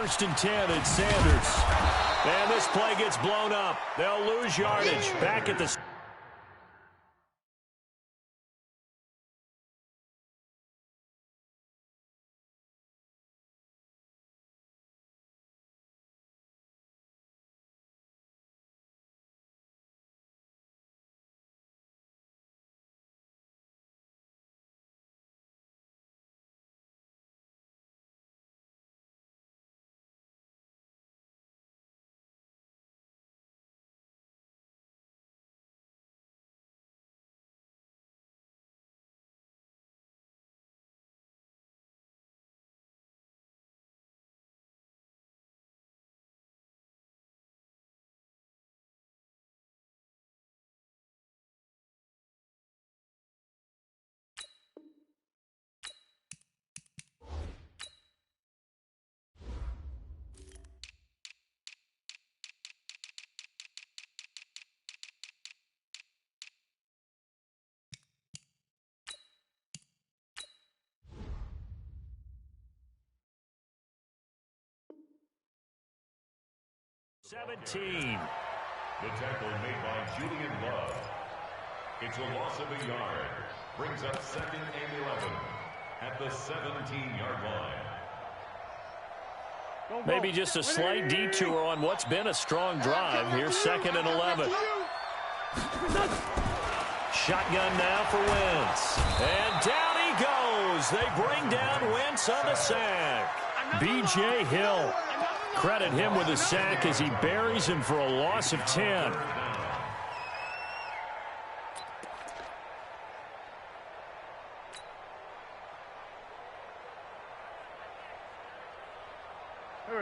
first and 10 at Sanders. And this play gets blown up. They'll lose yardage. Back at the... The tackle made by Julian Love. It's a loss of a yard. Brings up 2nd and 11 at the 17-yard line. Maybe just a slight detour on what's been a strong drive. Here's 2nd and 11. Shotgun now for Wentz. And down he goes. They bring down Wentz on the sack. B.J. Hill. Credit him with a sack as he buries him for a loss of 10.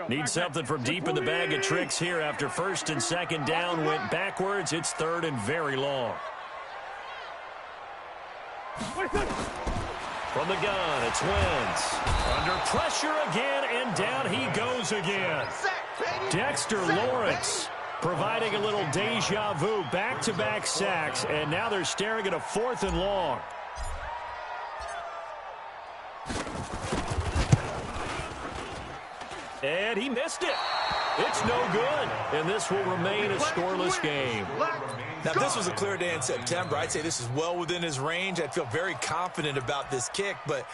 Need something from deep in the bag of tricks here after 1st and 2nd down. Went backwards. It's 3rd and very long. From the gun, it's Wentz. Under pressure again, and down he goes again. Dexter Lawrence providing a little deja vu, back-to-back sacks, and now they're staring at a 4th and long. And he missed it. It's no good, and this will remain a scoreless game. Now, if this was a clear day in September, I'd say this is well within his range. I'd feel very confident about this kick, but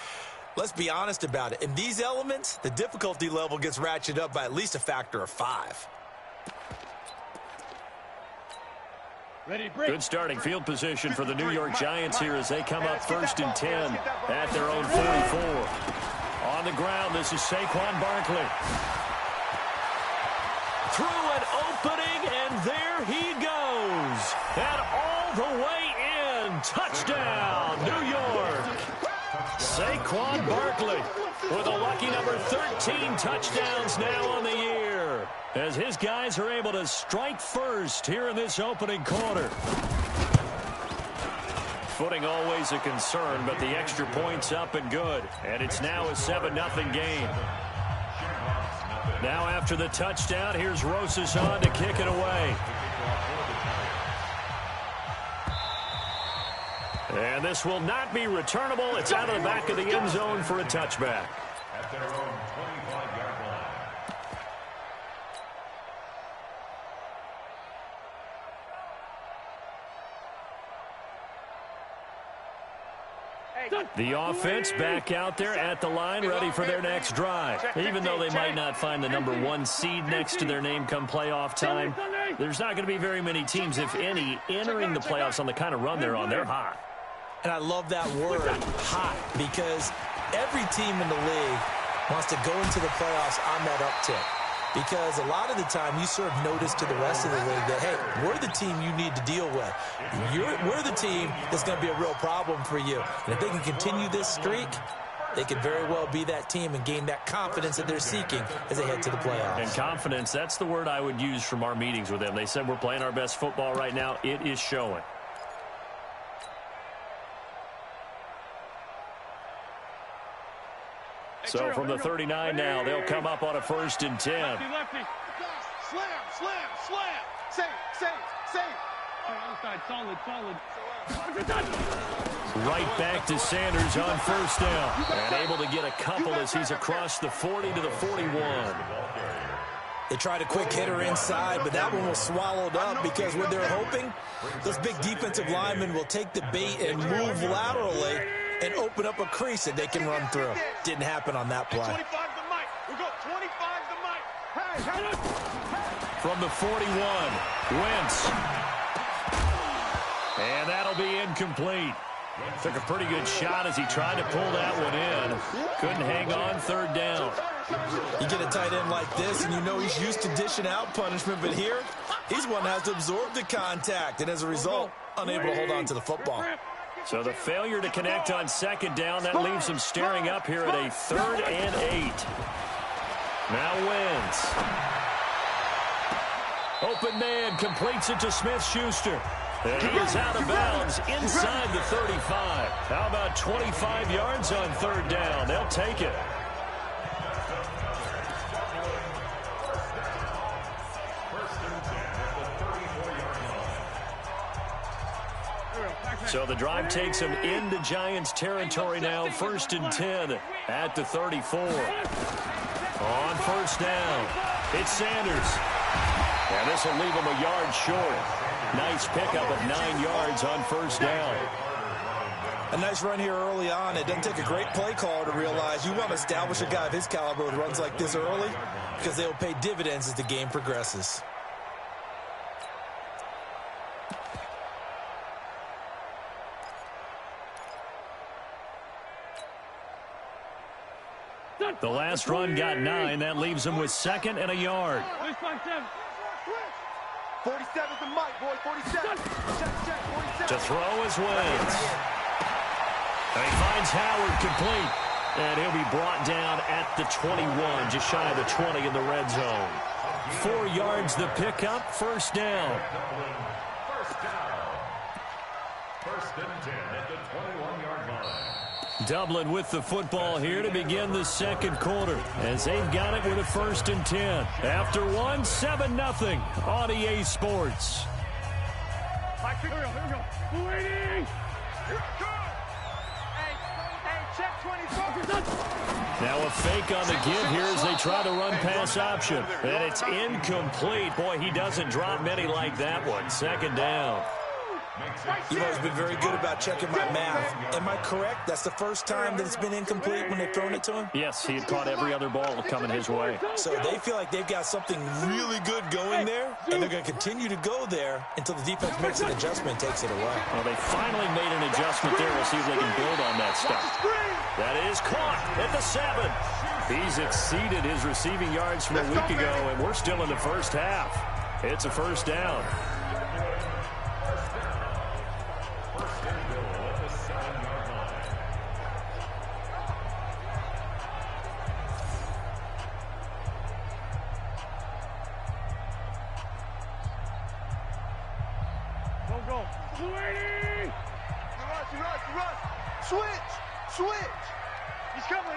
let's be honest about it. In these elements, the difficulty level gets ratcheted up by at least a factor of 5. Good starting field position for the New York Giants here as they come up 1st and 10 at their own 44. On the ground, this is Saquon Barkley. Through an opening, and there he goes. And all the way in. Touchdown, New York. Saquon Barkley with a lucky number 13 touchdowns now on the year, as his guys are able to strike first here in this opening quarter. Footing always a concern, but the extra point's up and good. And it's now a 7-0 game. Now after the touchdown, here's Rosas on to kick it away. And this will not be returnable. It's out of the back of the end zone for a touchback. At their own 25-yard line. The offense back out there at the line, ready for their next drive. Even though they might not find the number 1 seed next to their name come playoff time, there's not going to be very many teams, if any, entering the playoffs on the kind of run they're on. They're hot. And I love that word, hot, because every team in the league wants to go into the playoffs on that uptick. Because a lot of the time you serve notice to the rest of the league that, hey, we're the team you need to deal with. We're the team that's going to be a real problem for you. And if they can continue this streak, they could very well be that team and gain that confidence that they're seeking as they head to the playoffs. And confidence, that's the word I would use from our meetings with them. They said we're playing our best football right now. It is showing. So from the 39 now, they'll come up on a 1st and 10. Lefty, lefty. Slam, slam, slam. Save. Other side, solid. Right back to Sanders on 1st down. And able to get a couple as he's across the 40 to the 41. They tried a quick hitter inside, but that one was swallowed up because when they're hoping, those big defensive linemen will take the bait and move laterally and open up a crease that they can run through. Didn't happen on that play. 25 the mic. We go 25 the mic. Hey. From the 41, Wentz. And that'll be incomplete. Took a pretty good shot as he tried to pull that one in. Couldn't hang on, third down. You get a tight end like this, and you know he's used to dishing out punishment, but here, he's one that has to absorb the contact, and as a result, unable to hold on to the football. So the failure to connect on second down, that leaves him staring up here at a 3rd and 8. Now Wentz. Open man, completes it to Smith-Schuster. And he is out of bounds inside the 35. How about 25 yards on third down? They'll take it. So the drive takes him into Giants territory now. 1st and 10 at the 34. On first down, it's Sanders. And this will leave him a yard short. Nice pickup of 9 yards on first down. A nice run here early on. It doesn't take a great play caller to realize you want to establish a guy of his caliber with runs like this early because they will pay dividends as the game progresses. The last run got 9. That leaves him with 2nd and a yard. 47's the mic, boy. 47. Check, 47. To throw is Wentz. And he finds Howard complete. And he'll be brought down at the 21, just shy of the 20 in the red zone. 4 yards the pickup, first down. First and 10 at the 21-yard line. Dublin with the football here to begin the second quarter as they've got it with a 1st and 10. After 1, 7-0 on EA Sports. Here we go. Waiting. Hey, check 24. Now a fake on the give here as they try to run pass option. And it's incomplete. Boy, he doesn't drop many like that one. 2nd down. You've always been very good about checking my math. Am I correct? That's the first time that it's been incomplete when they've thrown it to him? Yes, he had caught every other ball coming his way. So they feel like they've got something really good going there, and they're going to continue to go there until the defense makes an adjustment and takes it away. Well, they finally made an adjustment there. We'll see if they can build on that stuff. That is caught at the 7. He's exceeded his receiving yards from a week ago, and we're still in the first half. It's a first down. Go. Rush. Switch. He's coming.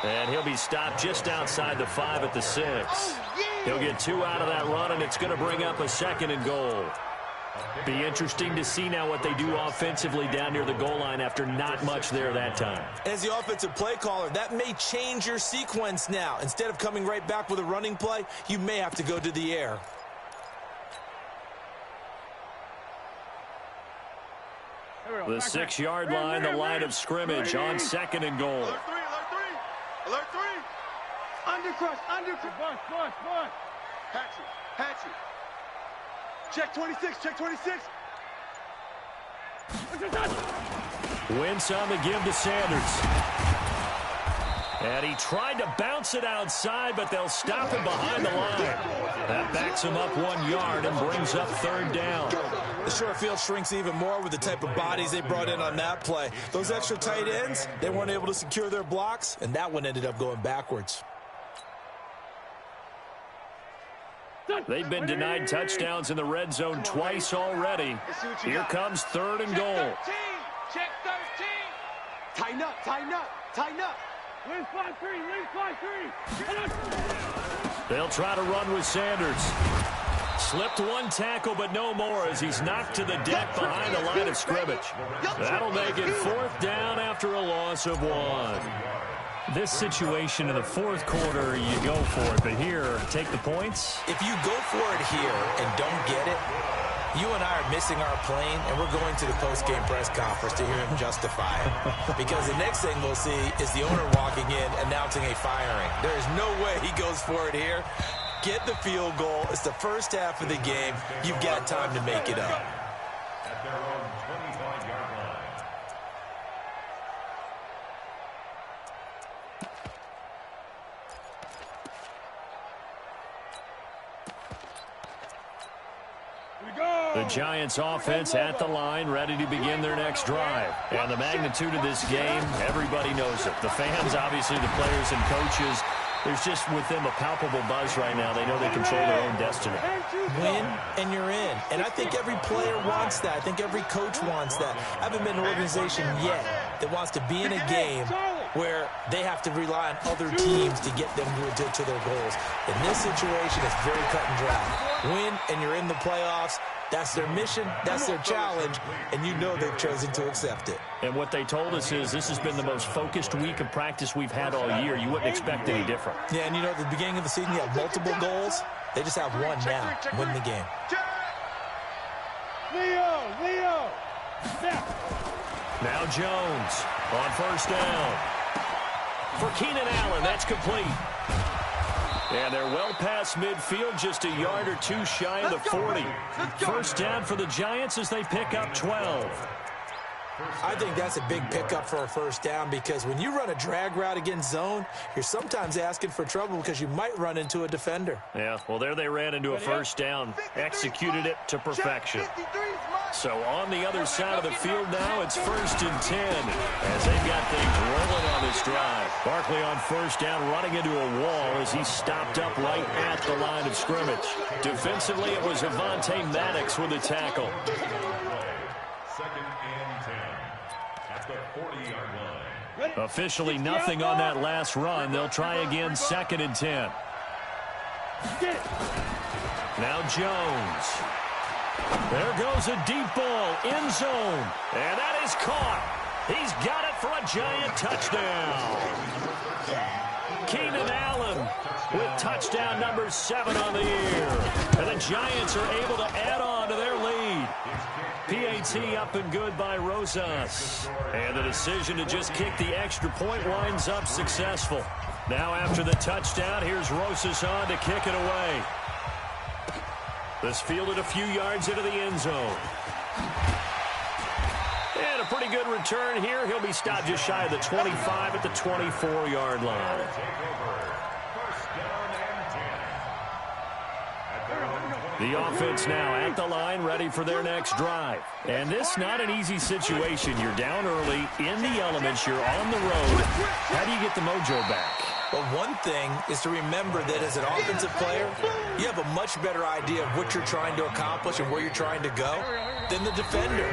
And he'll be stopped just outside the 5 at the 6. He'll get 2 out of that run, and it's going to bring up a 2nd and goal. Be interesting to see now what they do offensively down near the goal line after not much there that time. As the offensive play caller, that may change your sequence now. Instead of coming right back with a running play, you may have to go to the air. The 6-yard line, the line of scrimmage on 2nd and goal. Alert 3. Undercrush. Bus. Hatchet. Check 26. Wentz on the give to Sanders. And he tried to bounce it outside, but they'll stop him behind the line. That backs him up 1 yard and brings up 3rd down. The short field shrinks even more with the type of bodies they brought in on that play. Those extra tight ends, they weren't able to secure their blocks, and that one ended up going backwards. They've been denied touchdowns in the red zone twice already. Here comes 3rd and goal. Check 13. Tighten up. Leave 5-3. They'll try to run with Sanders. Slipped 1 tackle, but no more as he's knocked to the deck behind the line of scrimmage. That'll make it 4th down after a loss of 1. This situation in the fourth quarter, you go for it. But here, take the points. If you go for it here and don't get it, you and I are missing our plane, and we're going to the post-game press conference to hear him justify it. Because the next thing we'll see is the owner walking in, announcing a firing. There is no way he goes for it here. Get the field goal. It's the first half of the game. You've got time to make it up. At their own 25-yard line. The Giants offense at the line, ready to begin their next drive. And the magnitude of this game, everybody knows it. The fans, obviously the players and coaches, there's just with them a palpable buzz right now. They know they control their own destiny. Win and you're in. And I think every player wants that. I think every coach wants that. I haven't been an organization yet that wants to be in a game where they have to rely on other teams to get them to their goals. In this situation, it's very cut and dry. Win and you're in the playoffs. That's their mission, that's their challenge, and you know they've chosen to accept it. And what they told us is this has been the most focused week of practice we've had all year. You wouldn't expect any different. Yeah, and you know, at the beginning of the season, you have multiple goals. They just have one now, win the game. Leo! Now Jones on first down. For Keenan Allen, that's complete. And they're well past midfield, just a yard or two shy of the 40. First down for the Giants as they pick up 12. I think that's a big pickup for a first down because when you run a drag route against zone, you're sometimes asking for trouble because you might run into a defender. Yeah, well, there they ran into a first down, executed it to perfection. So on the other side of the field now, it's 1st and 10 as they've got things rolling on this drive. Barkley on first down, running into a wall as he's stopped up right at the line of scrimmage. Defensively, it was Avonte Maddox with a tackle. 2nd and 10 at the 40-yard line. Officially nothing on that last run. They'll try again 2nd and 10. Now Jones. There goes a deep ball, end zone, and that is caught. He's got it for a Giant touchdown. Keenan Allen with touchdown number 7 on the year. And the Giants are able to add on to their lead. PAT up and good by Rosas. And the decision to just kick the extra point winds up successful. Now after the touchdown, here's Rosas on to kick it away. This fielded a few yards into the end zone. And a pretty good return here. He'll be stopped just shy of the 25 at the 24-yard line. The offense now at the line, ready for their next drive. And this not an easy situation. You're down early, in the elements, you're on the road. How do you get the mojo back? Well, one thing is to remember that as an offensive player, you have a much better idea of what you're trying to accomplish and where you're trying to go than the defender.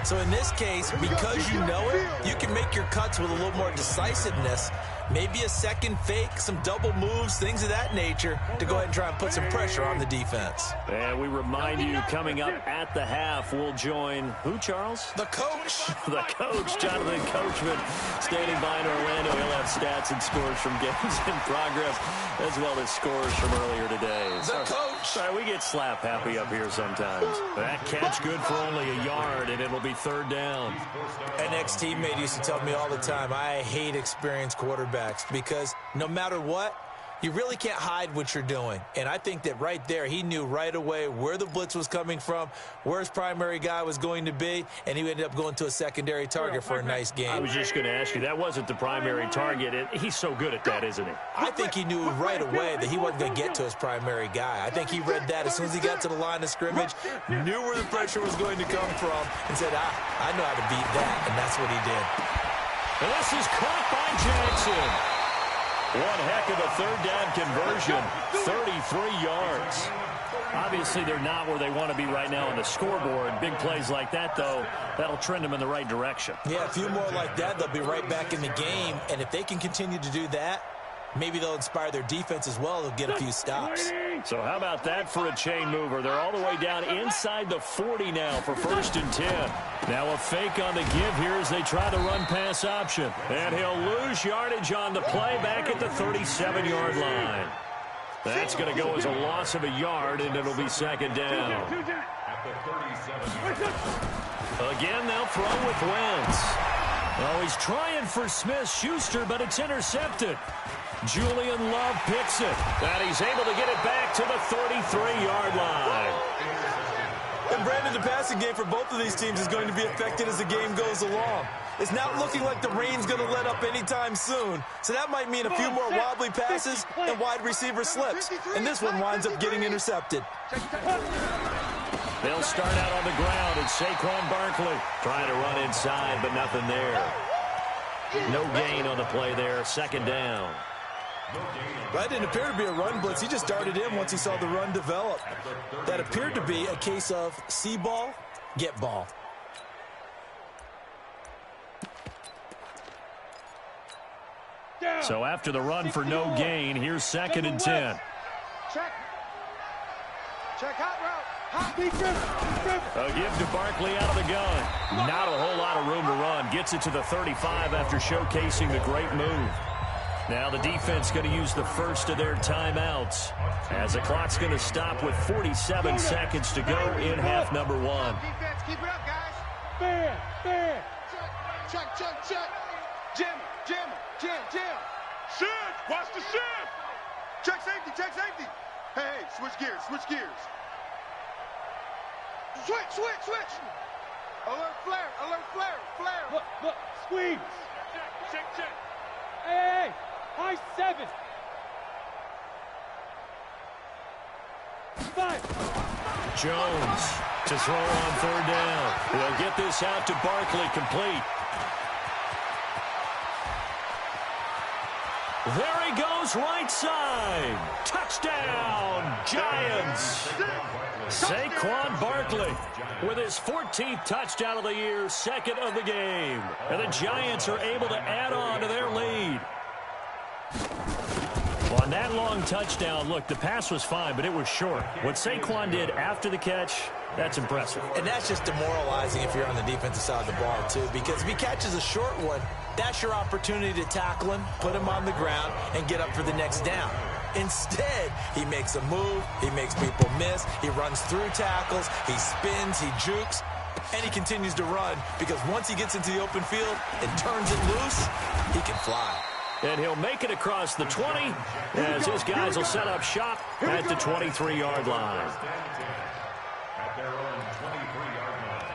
So in this case, because you know it, you can make your cuts with a little more decisiveness, maybe a second fake, some double moves, things of that nature, to go ahead and try and put some pressure on the defense. And we remind you, coming up at the half, we'll join who, Charles? The coach. The coach, Jonathan Coachman, standing by in Orlando. He'll have stats and scores from games in progress, as well as scores from earlier today. The coach. Sorry, we get slap happy up here sometimes. That catch good for only a yard, and it'll be 3rd down. An ex-teammate used to tell me all the time, I hate experienced quarterbacks because no matter what, you really can't hide what you're doing. And I think that right there, he knew right away where the blitz was coming from, where his primary guy was going to be, and he ended up going to a secondary target for a nice game. I was just going to ask you, that wasn't the primary target. He's so good at that, isn't he? I think he knew right away that he wasn't going to get to his primary guy. I think he read that as soon as he got to the line of scrimmage, knew where the pressure was going to come from, and said, I know how to beat that, and that's what he did. And this is caught by Jackson. One heck of a 3rd down conversion, 33 yards. Obviously, they're not where they want to be right now on the scoreboard. Big plays like that, though, that'll trend them in the right direction. Yeah, a few more like that, they'll be right back in the game. And if they can continue to do that, Maybe they'll inspire their defense as well. They'll get a few stops. So how about that for a chain mover? They're all the way down inside the 40 now for 1st and 10. Now a fake on the give here as they try the run-pass option. And he'll lose yardage on the play back at the 37-yard line. That's going to go as a loss of a yard, and it'll be 2nd down. At the 37. Again, they'll throw with Wentz. Oh, he's trying for Smith-Schuster, but it's intercepted. Julian Love picks it. And he's able to get it back to the 33-yard line. And Brandon, the passing game for both of these teams is going to be affected as the game goes along. It's not looking like the rain's going to let up anytime soon. So that might mean a few more wobbly passes and wide receiver slips. And this one winds up getting intercepted. They'll start out on the ground, and Saquon Barkley trying to run inside, but nothing there. No gain on the play there, 2nd down. That didn't appear to be a run blitz. He just darted in once he saw the run develop. That appeared to be a case of see ball, get ball. So after the run for no gain, here's 2nd and 10. Check hot route. A give to Barkley out of the gun. Not a whole lot of room to run. Gets it to the 35 after showcasing the great move. Now the defense going to use the first of their timeouts as the clock's going to stop with 47 seconds to go in half number 1. Defense, keep it up, guys. Fair. Check. Jim. Shift. Watch the shift. Check safety. Hey, switch gears. Switch. Alert flare. Look, squeeze. Check. Hey, high 7. 5. Jones to throw on 3rd down. They'll get this out to Barkley, complete. There he goes, right side. Touchdown, Giants. Saquon Barkley with his 14th touchdown of the year, 2nd of the game. And the Giants are able to add on to their lead. Well, on that long touchdown, look, the pass was fine, but it was short. What Saquon did after the catch, that's impressive. And that's just demoralizing if you're on the defensive side of the ball, too, because if he catches a short one, that's your opportunity to tackle him, put him on the ground, and get up for the next down. Instead, he makes a move, he makes people miss, he runs through tackles, he spins, he jukes, and he continues to run because once he gets into the open field and turns it loose, he can fly. And he'll make it across the 20 as his guys will set up shop at the 23-yard line. At their own 23-yard line.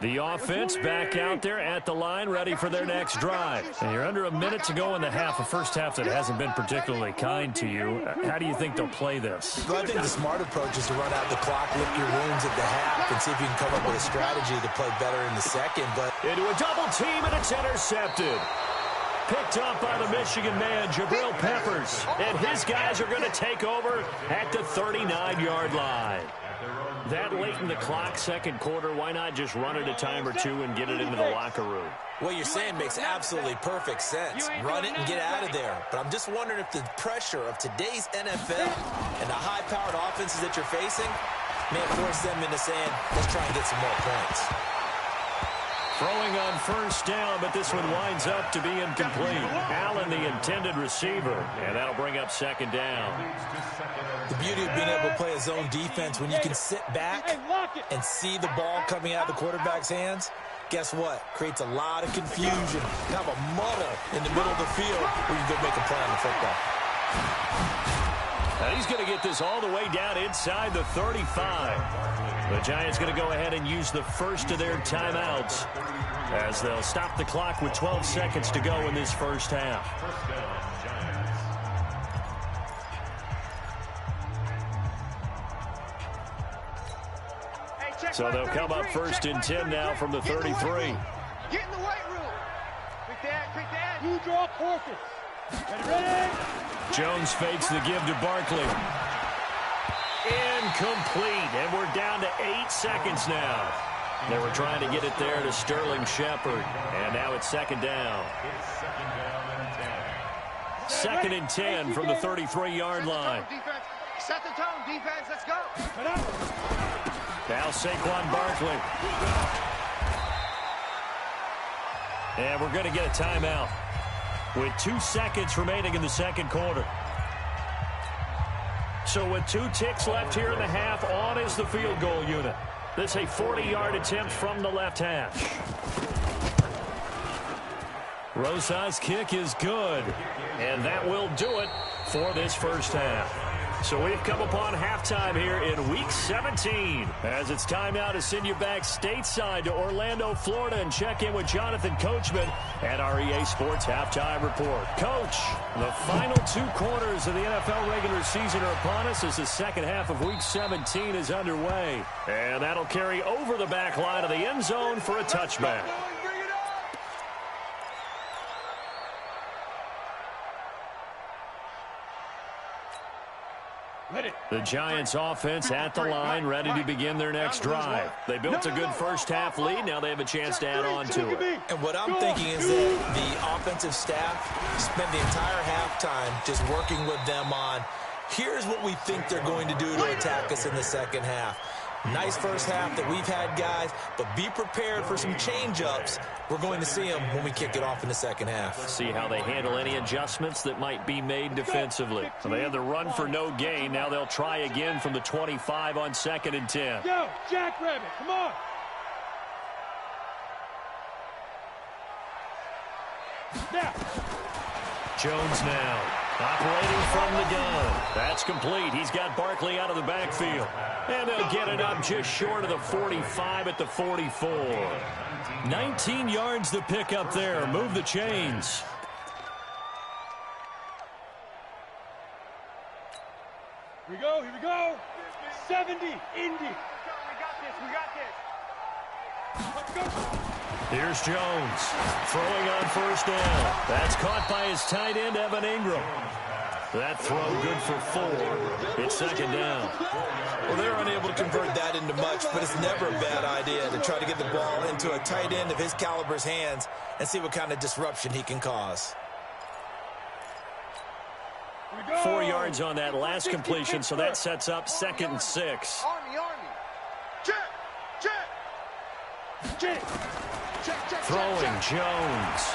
The offense back out there at the line, ready for their next drive. And you're under a minute to go in the half, a first half that hasn't been particularly kind to you. How do you think they'll play this? Well, I think the smart approach is to run out the clock, lick your wounds at the half, and see if you can come up with a strategy to play better in the second. But into a double team, and it's intercepted. Picked up by the Michigan man, Jabril Peppers. And his guys are going to take over at the 39-yard line. That late in the clock, second quarter, why not just run it a time or two and get it into the locker room? What you're saying makes absolutely perfect sense. Run it and get out of there. But I'm just wondering if the pressure of today's NFL and the high-powered offenses that you're facing may force them into saying, let's try and get some more points. Throwing on first down, but this one winds up to be incomplete. Allen, the intended receiver, and that'll bring up second down. The beauty of being able to play a zone defense when you can sit back and see the ball coming out of the quarterback's hands, guess what? Creates a lot of confusion. You have a muddle in the middle of the field where you can make a play on the football. And he's going to get this all the way down inside the 35. The Giants going to go ahead and use the first of their timeouts as they'll stop the clock with 12 seconds to go in this first half. First down, Giants. So they'll come up first and 10 now from the 33. Get in the weight room. Quick dad. You draw Corpus. Ready? Jones fakes the give to Barkley. Incomplete, and we're down to 8 seconds now. They were trying to get it there to Sterling Shepard. And now it's second down. It's second down and 10. Second and 10 from the 33-yard line. Set the tone, defense. Let's go. Now Saquon Barkley. And we're going to get a timeout with 2 seconds remaining in the second quarter. So with 2 ticks left here in the half, on is the field goal unit. This is a 40-yard attempt from the left hash. Rosa's kick is good. And that will do it for this first half. So we've come upon halftime here in Week 17. As it's time now to send you back stateside to Orlando, Florida, and check in with Jonathan Coachman at our EA Sports Halftime Report. Coach, the final 2 quarters of the NFL regular season are upon us as the second half of Week 17 is underway. And that'll carry over the back line of the end zone for a touchback. The Giants offense at the line, ready to begin their next drive. They built a good first half lead. Now they have a chance to add on to it. And what I'm thinking is that the offensive staff spent the entire halftime just working with them on, here's what we think they're going to do to attack us in the second half. Nice first half that we've had, guys, but be prepared for some change-ups. We're going to see them when we kick it off in the second half. See how they handle any adjustments that might be made defensively. They had the run for no gain. Now they'll try again from the 25 on second and 10. Yo, Jackrabbit, come on. Now. Jones now operating from the gun. That's complete. He's got Barkley out of the backfield. And they'll get it up just short of the 45 at the 44. 19 yards to pick up there. Move the chains. Here we go. 70, Indy. We got this. Let's go. Here's Jones throwing on first down. That's caught by his tight end, Evan Ingram. That throw good for 4. It's second down. Well, they're unable to convert that into much, but it's never a bad idea to try to get the ball into a tight end of his caliber's hands and see what kind of disruption he can cause. 4 yards on that last completion, so that sets up second and 6. Army. Check. Throwing Jones.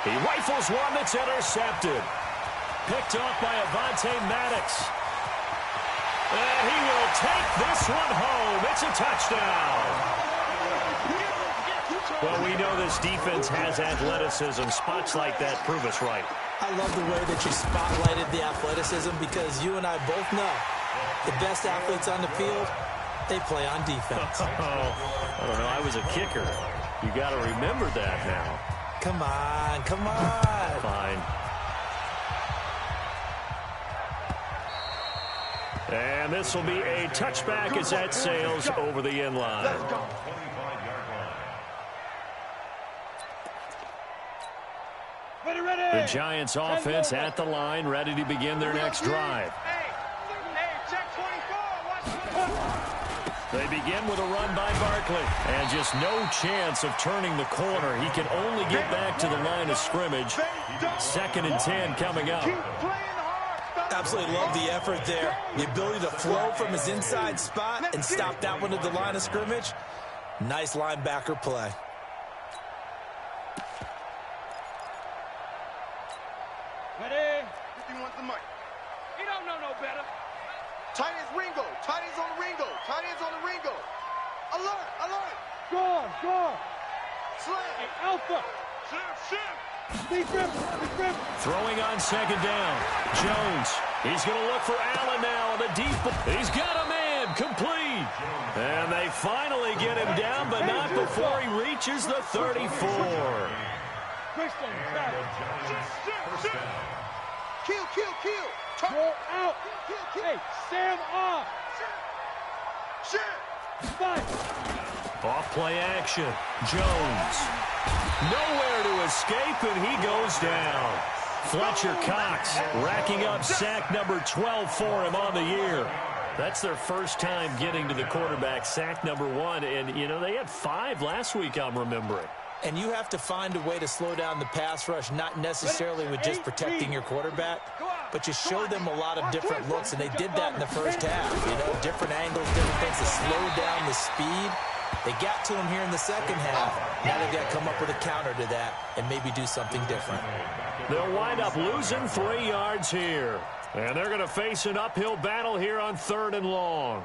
He rifles one that's intercepted. Picked off by Avonte Maddox. And he will take this one home. It's a touchdown. Well, we know this defense has athleticism. Spots like that prove us right. I love the way that you spotlighted the athleticism because you and I both know the best athletes on the field, they play on defense. I don't know. I was a kicker. You got to remember that now. Come on. Fine. And this will be a touchback as that sails over the end line. The Giants offense at the line, ready to begin their next drive. They begin with a run by Barkley. And just no chance of turning the corner. He can only get back to the line of scrimmage. Second and 10 coming up. Absolutely love the effort there. The ability to flow from his inside spot and stop that one at the line of scrimmage. Nice linebacker play. Ready? He wants the mic. He don't know no better. Tight ends Ringo. Tight ends on the Ringo. Tight ends on the Ringo. Alert. Gone. Slam. Hey, Alpha. Shift. Throwing on second down. Jones. He's going to look for Allen now on the deep. He's got a man. Complete. And they finally get him down, but not before he reaches the 34. Kill. Throw out. Hey, Sam off. Off play action. Jones. Nowhere to escape, and he goes down. Fletcher Cox racking up sack number 12 for him on the year. That's their first time getting to the quarterback, sack number 1. And, you know, they had 5 last week, I'm remembering. And you have to find a way to slow down the pass rush, not necessarily with just protecting your quarterback, but you show them a lot of different looks, and they did that in the first half. You know, different angles, different things to slow down the speed. They got to him here in the second half. Now they've got to come up with a counter to that and maybe do something different. They'll wind up losing 3 yards here. And they're going to face an uphill battle here on 3rd and long.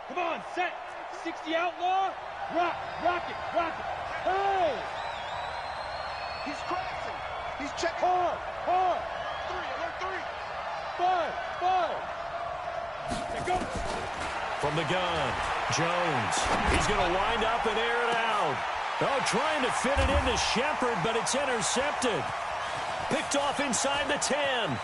Come on, set. 60 outlaw. Rock it. Hey! He's crashing. He's checking. Hard. 3, alert 3. 5. There goes. From the gun, Jones. He's going to wind up and air it out. Oh, trying to fit it into Shepard, but it's intercepted. Picked off inside the 10.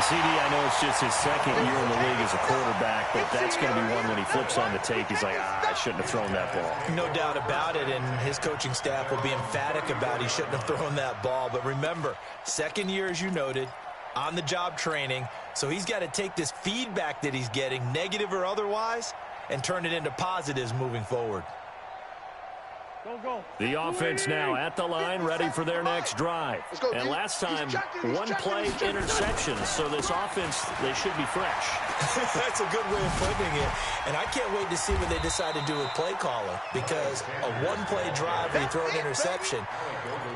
CD, I know it's just his second year in the league as a quarterback, but that's going to be one when he flips on the tape. He's like, I shouldn't have thrown that ball. No doubt about it, and his coaching staff will be emphatic about he shouldn't have thrown that ball. But remember, second year, as you noted, on-the-job training, so he's got to take this feedback that he's getting, negative or otherwise, and turn it into positives moving forward. Go. The offense now at the line, ready for their next drive. And last time, 1-play interception. So this offense, they should be fresh. That's a good way of putting it. And I can't wait to see what they decide to do with play calling, because a 1-play drive where you throw an interception,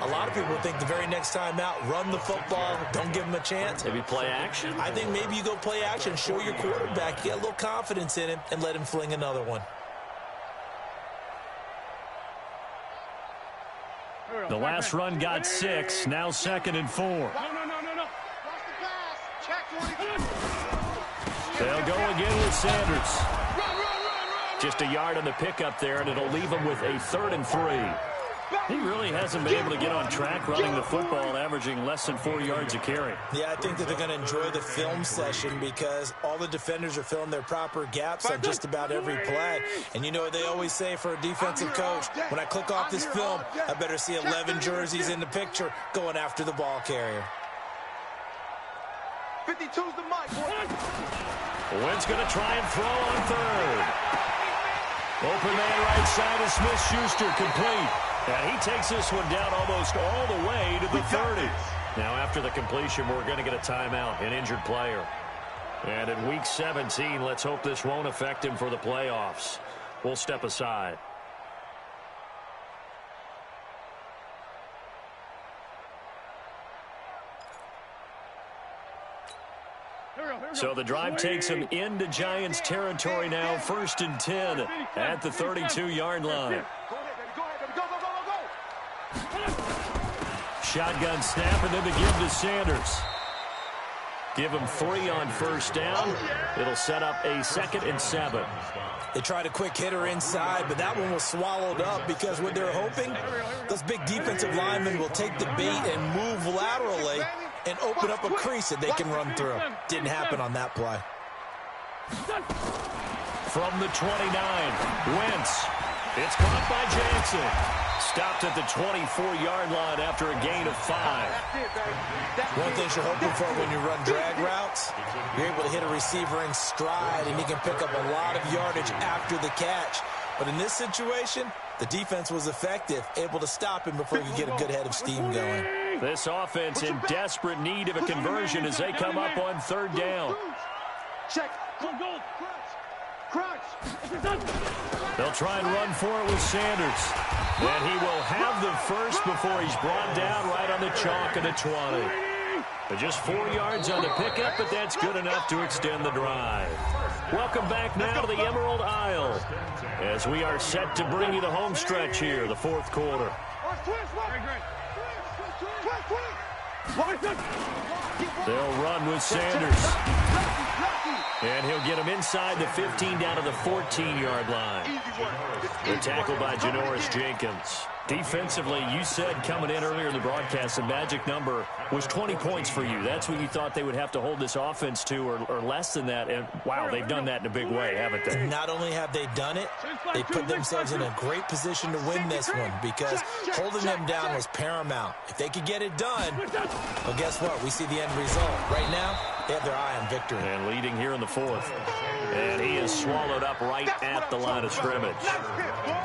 a lot of people think the very next time out, run the football, don't give them a chance. Maybe play action? I think maybe you go play action, show your quarterback, get a little confidence in him, and let him fling another one. The last run got 6, now 2nd and 4. No. Cross the pass. Check 20. They'll go again with Sanders. Just a yard on the pickup there, and it'll leave him with a 3rd and 3. He really hasn't been able to get on track running the football, averaging less than 4 yards a carry. Yeah, I think that they're going to enjoy the film session because all the defenders are filling their proper gaps on just about every play. And you know what they always say for a defensive coach? When I click off this film, I better see 11 jerseys in the picture going after the ball carrier. 52's the mic. Wentz going to try and throw on 3rd. Open man right side of Smith-Schuster, complete. And he takes this one down almost all the way to the 30. Now after the completion, we're going to get a timeout, an injured player. And in week 17, let's hope this won't affect him for the playoffs. We'll step aside. So the drive takes him into Giants territory now, 1st and 10 at the 32-yard line. Shotgun snap, and then the give to Sanders. Give him 3 on 1st down. It'll set up a 2nd and 7. They tried a quick hitter inside, but that one was swallowed up because what they're hoping, those big defensive linemen will take the bait and move laterally and open up a crease that they can run through. Didn't happen on that play. From the 29, Wentz. It's caught by Jackson. Stopped at the 24-yard line after a gain of 5. One thing you're hoping for when you run drag routes, you're able to hit a receiver in stride, and he can pick up a lot of yardage after the catch. But in this situation, the defense was effective, able to stop him before he could get a good head of steam going. This offense in desperate need of a conversion as they come up on 3rd down. Check. Crunch. They'll try and run for it with Sanders. And he will have the first before he's brought down right on the chalk of the 20. But just 4 yards on the pickup, but that's good enough to extend the drive. Welcome back now to the Emerald Isle as we are set to bring you the home stretch here, the 4th quarter. They'll run with Sanders. And he'll get him inside the 15 down to the 14-yard line. The tackle by Janoris Jenkins. Defensively, you said coming in earlier in the broadcast, the magic number was 20 points for you. That's what you thought they would have to hold this offense to, or less than that. And, wow, they've done that in a big way, haven't they? Not only have they done it, they put themselves in a great position to win this one because holding them down was paramount. If they could get it done, well, guess what? We see the end result. Right now, they have their eye on victory. And leading here in the fourth. And he is swallowed up right at the line of scrimmage.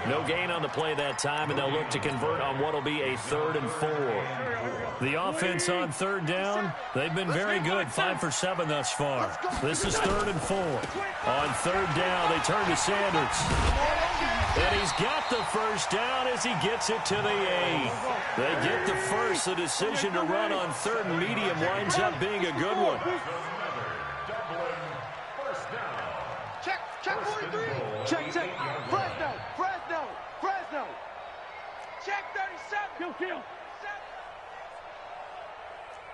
No gain on the play that time, and they'll look to convert on what will be a 3rd and 4. The offense on 3rd down, they've been very good, 5 for 7 thus far. This is 3rd and 4. On 3rd down, they turn to Sanders. And he's got the first down as he gets it to the 8. They get the first. The decision to run on 3rd and medium winds up being a good one. Check 43. Check. Fresno. Check 37. Kill.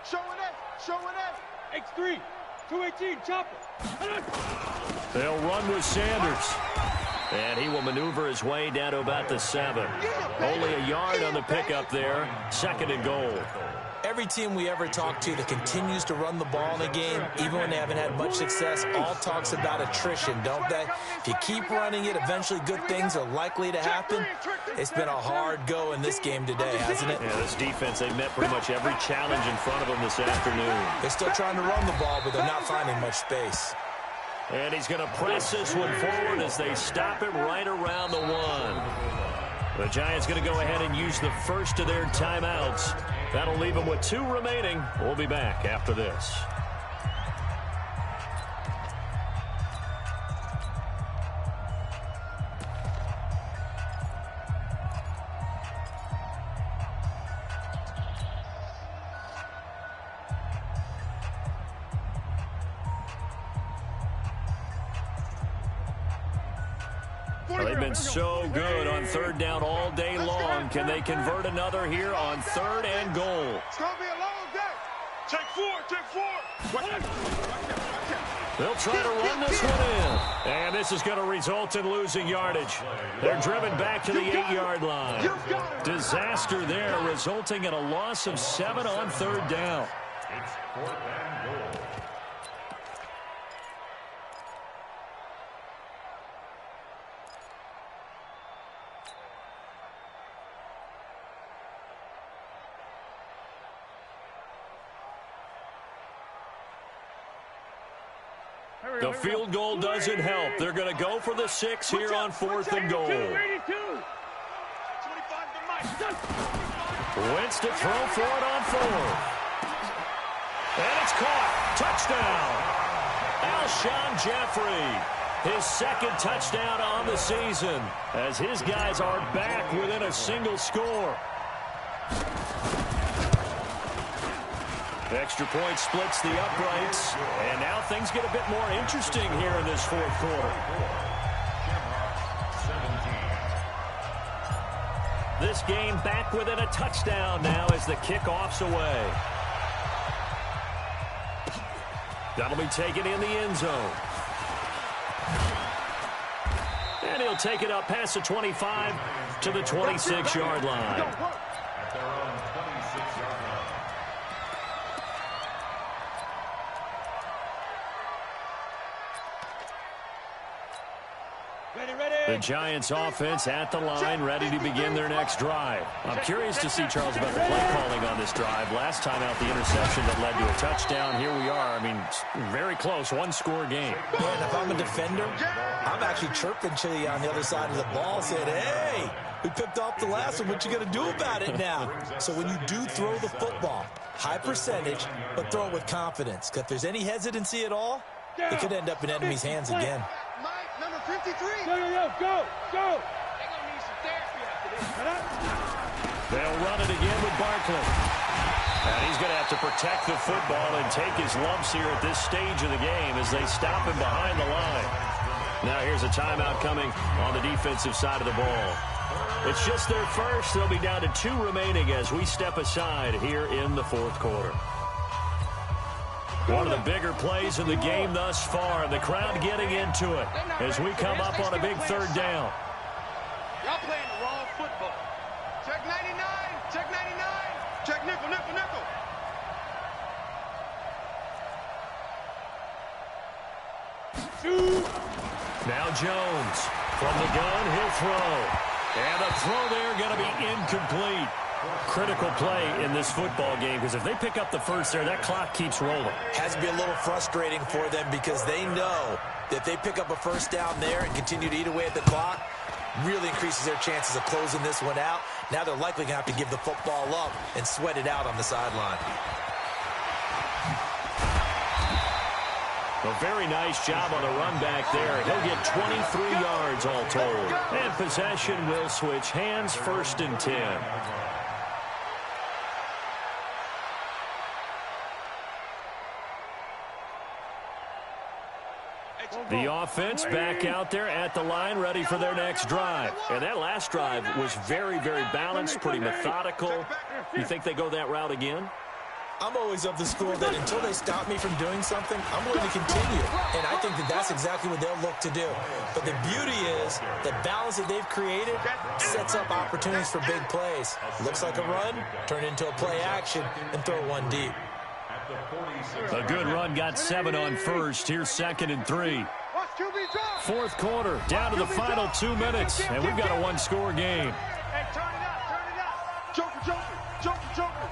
Showing it. X3. 218. Chopper. They'll run with Sanders. And he will maneuver his way down to about the 7. Only a yard on the pickup there. 2nd and goal. Every team we ever talk to that continues to run the ball in a game, even when they haven't had much success, all talks about attrition, don't they? If you keep running it, eventually good things are likely to happen. It's been a hard go in this game today, hasn't it? Yeah, this defense, they met pretty much every challenge in front of them this afternoon. They're still trying to run the ball, but they're not finding much space. And he's going to press this one forward as they stop him right around the 1. The Giants going to go ahead and use the first of their timeouts. That'll leave them with 2 remaining. We'll be back after this. They've been so good on 3rd down all day long. Can they convert another here on 3rd and goal? It's going to be a long day. Take 4. They'll try to run this one in. And this is going to result in losing yardage. They're driven back to the 8-yard line. Disaster there, resulting in a loss of 7 on 3rd down. It's 4th and goal. The field goal doesn't help. They're going to go for the 6 here on 4th and goal. Wentz to throw for it on 4th. And it's caught. Touchdown. Alshon Jeffrey. His 2nd touchdown on the season as his guys are back within a single score. Extra point splits the uprights, and now things get a bit more interesting here in this 4th quarter. This game back within a touchdown now as the kickoff's away. That'll be taken in the end zone. And he'll take it up past the 25 to the 26-yard line. At their own 26-yard line. The Giants offense at the line, ready to begin their next drive. I'm curious to see, Charles, about the play calling on this drive. Last time out, the interception that led to a touchdown. Here we are. I mean, very close, 1-score game. Yeah, and if I'm a defender, I'm actually chirping to you on the other side of the ball, saying, hey, we picked off the last one. What you going to do about it now? So when you do throw the football, high percentage, but throw it with confidence. Because if there's any hesitancy at all, it could end up in enemy's hands again. Number 53. Go. They're going to need some therapy after this. They'll run it again with Barkley. And he's going to have to protect the football and take his lumps here at this stage of the game as they stop him behind the line. Now here's a timeout coming on the defensive side of the ball. It's just their first. They'll be down to 2 remaining as we step aside here in the 4th quarter. One of the bigger plays in the game thus far, and the crowd getting into it as we come up on a big 3rd down. Y'all playing the wrong football. Check 99. Check 99. Check nickel, nickel, nickel. Now Jones from the gun, he'll throw. And the throw there going to be incomplete. Critical play in this football game because if they pick up the first there, that clock keeps rolling. Has to be a little frustrating for them because they know that if they pick up a first down there and continue to eat away at the clock, really increases their chances of closing this one out. Now they're likely going to have to give the football up and sweat it out on the sideline. A very nice job on the run back there. He'll get 23 yards all told. And possession will switch hands, 1st and 10. The offense back out there at the line, ready for their next drive. And that last drive was very, very balanced, pretty methodical. You think they go that route again? I'm always of the school that until they stop me from doing something, I'm going to continue. And I think that that's exactly what they'll look to do. But the beauty is the balance that they've created sets up opportunities for big plays. Looks like a run, turn into a play action, and throw one deep. A good run, got 7 on first. Here's 2nd and 3. 4th quarter, down to the final 2 minutes, and we've got a one-score game. Hey, turn it up, turn it up. Joker, joker, joker, joker.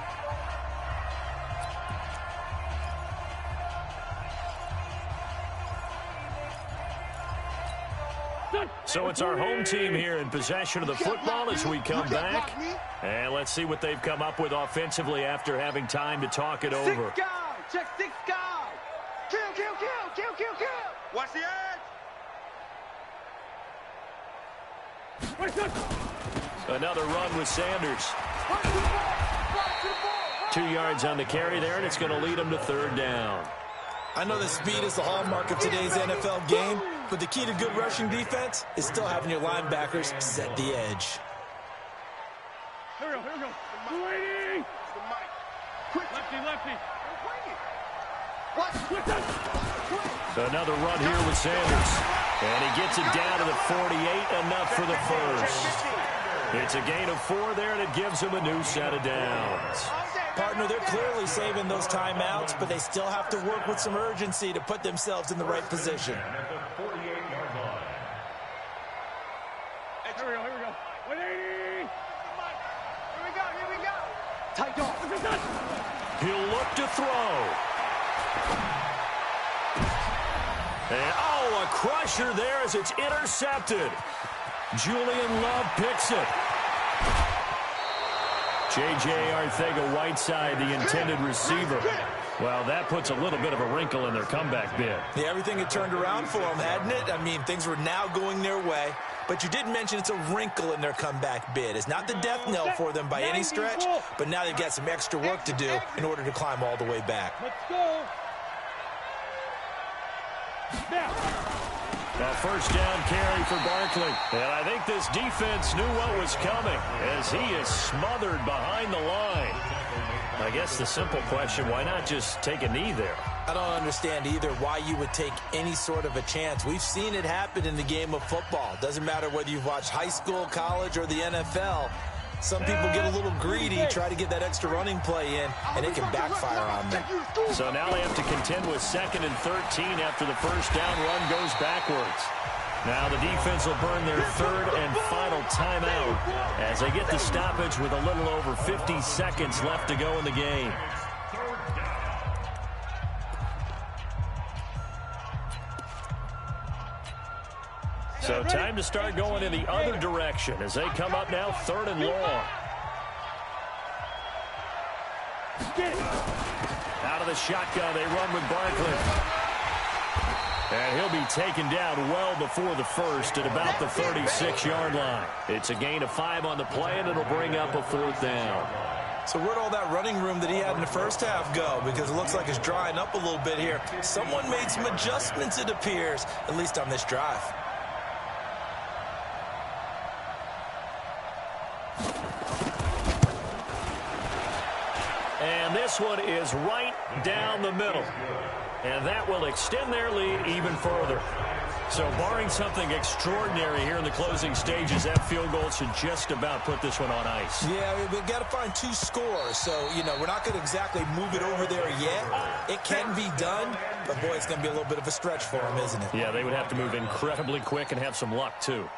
So it's our home team here in possession of the football as we come back. And let's see what they've come up with offensively after having time to talk it over. 6 guys, check 6 guys. Kill, kill, kill, kill, kill, kill. Watch the edge. Another run with Sanders. 2 yards on the carry there, and it's going to lead them to 3rd down. I know that speed is the hallmark of today's NFL game, but the key to good rushing defense is still having your linebackers set the edge. Here we go, here we go. 280. Quick. Lefty, lefty. What? Another run here with Sanders. And he gets it down to the 48, enough for the first. It's a gain of 4 there, and it gives him a new set of downs. Partner, they're clearly saving those timeouts, but they still have to work with some urgency to put themselves in the right position. Here we go, here we go. 180. Here we go, here we go. Tight off. He'll look to throw. And, oh, a crusher there as it's intercepted. Julian Love picks it. J.J. Arcega-Whiteside, the intended receiver. Well, that puts a little bit of a wrinkle in their comeback bid. Yeah, everything had turned around for them, hadn't it? I mean, things were now going their way. But you did mention it's a wrinkle in their comeback bid. It's not the death knell for them by any stretch, but now they've got some extra work to do in order to climb all the way back. Let's go. Now. A first down carry for Barkley. And I think this defense knew what was coming as he is smothered behind the line. I guess the simple question, why not just take a knee there? I don't understand either why you would take any sort of a chance. We've seen it happen in the game of football. Doesn't matter whether you've watched high school, college, or the NFL. Some people get a little greedy, try to get that extra running play in, and it can backfire on them. So now they have to contend with 2nd and 13 after the first down run goes backwards. Now the defense will burn their 3rd and final timeout as they get the stoppage with a little over 50 seconds left to go in the game. So time to start going in the other direction as they come up now 3rd and long. Out of the shotgun, they run with Barkley. And he'll be taken down well before the first at about the 36-yard line. It's a gain of 5 on the play, and it'll bring up a 4th down. So where'd all that running room that he had in the first half go? Because it looks like it's drying up a little bit here. Someone made some adjustments, it appears, at least on this drive. And this one is right down the middle. And that will extend their lead even further. So barring something extraordinary here in the closing stages, that field goal should just about put this one on ice. Yeah, we've got to find 2 scores. So, you know, we're not going to exactly move it over there yet. It can be done, but, boy, it's going to be a little bit of a stretch for them, isn't it? Yeah, they would have to move incredibly quick and have some luck, too.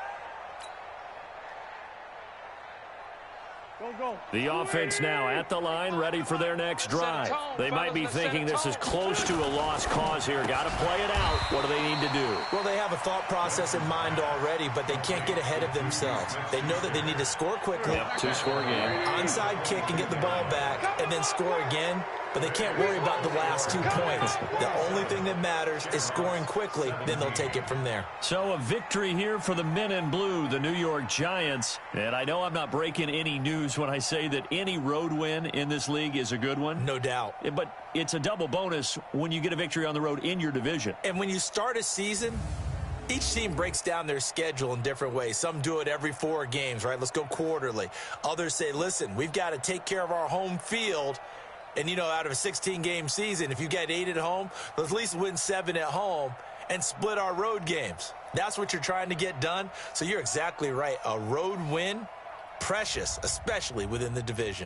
The offense now at the line, ready for their next drive. They might be thinking this is close to a lost cause here. Got to play it out. What do they need to do? Well, they have a thought process in mind already, but they can't get ahead of themselves. They know that they need to score quickly. Yep, 2-score game. Onside kick and get the ball back, and then score again. But they can't worry about the last 2 points. The only thing that matters is scoring quickly. Then they'll take it from there. So a victory here for the men in blue, the New York Giants. And I know I'm not breaking any news when I say that any road win in this league is a good one. No doubt. But it's a double bonus when you get a victory on the road in your division. And when you start a season, each team breaks down their schedule in different ways. Some do it every 4 games, right? Let's go quarterly. Others say, listen, we've got to take care of our home field. And, you know, out of a 16-game season, if you get 8 at home, let's at least win 7 at home and split our road games. That's what you're trying to get done. So you're exactly right. A road win, precious, especially within the division.